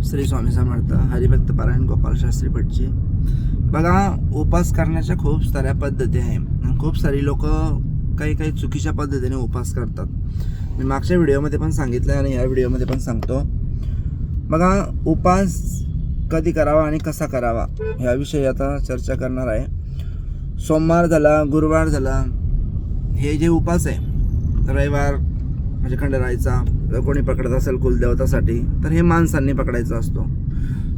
श्री स्वामी समर्थ. हरिभक्त पारायण गोपाल शास्त्री भटजी. बघा, उपास करण्याच्या खूप साऱ्या पद्धती आहे. खूप सारी लोक काही चुकीच्या पद्धतीने उपास करतात. मी मागच्या व्हिडिओमध्ये पण सांगितलं आणि या व्हिडिओमध्ये पण सांगतो. बघा, उपास कधी करावा आणि कसा करावा ह्याविषयी आता चर्चा करणार आहे. सोमवार झाला, गुरुवार झाला, हे जे उपास आहे, रविवार म्हणजे खंडेरायचा जर कोणी पकडत असेल कुलदेवतासाठी तर हे माणसांनी पकडायचा असतो.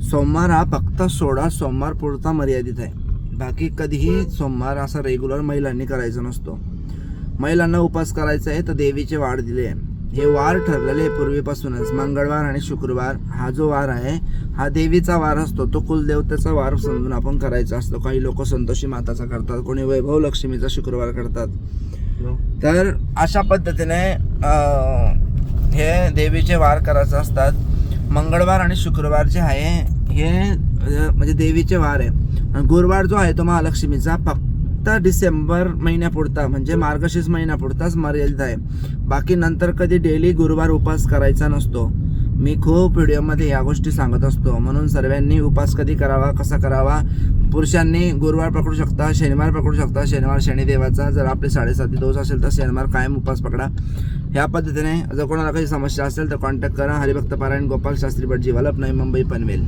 सोमवार हा फक्त 16 सोमवार पुरता मर्यादित आहे. बाकी कधीही सोमवार असा रेग्युलर महिलांनी करायचा नसतो. महिलांना उपास करायचा आहे तर देवीचे वार दिले आहे. हे वार ठरलेले पूर्वीपासूनच. मंगळवार आणि शुक्रवार हा जो वार आहे हा देवीचा वार असतो. तो कुलदेवतेचा वार समजून आपण करायचा असतो. काही लोक संतोषी माताचा करतात, कोणी वैभव लक्ष्मीचा शुक्रवार करतात. तर अशा पद्धतीने हे देवीचे वार करायचे असतात. मंगळवार आणि शुक्रवार जे आहे हे म्हणजे देवीचे वार आहे. गुरुवार जो आहे तो महालक्ष्मीचा फक्त डिसेंबर महिन्यापुरता म्हणजे मार्गशीर्ष महिन्यापुरताच मर्यादित आहे. बाकी नंतर कधी डेली गुरुवार उपास करायचा नसतो. मी खूप व्हिडिओमध्ये या गोष्टी सांगत असतो. म्हणून सर्वांनी उपास कधी करावा, कसा करावा. पुरुषांनी गुरुवार पकडू शकता, शनिवार पकडू शकता. शनिवार शनिदेवाचा, जर आपले 7:30 दोष असेल तर शनिवार कायम उपास पकडा. ह्या पद्धतीने जर कोणाला काही समस्या असेल तर कॉन्टॅक्ट करा. हरिभक्त पारायण गोपाल शास्त्री भटजी, वलप, नवी मुंबई, पनवेल.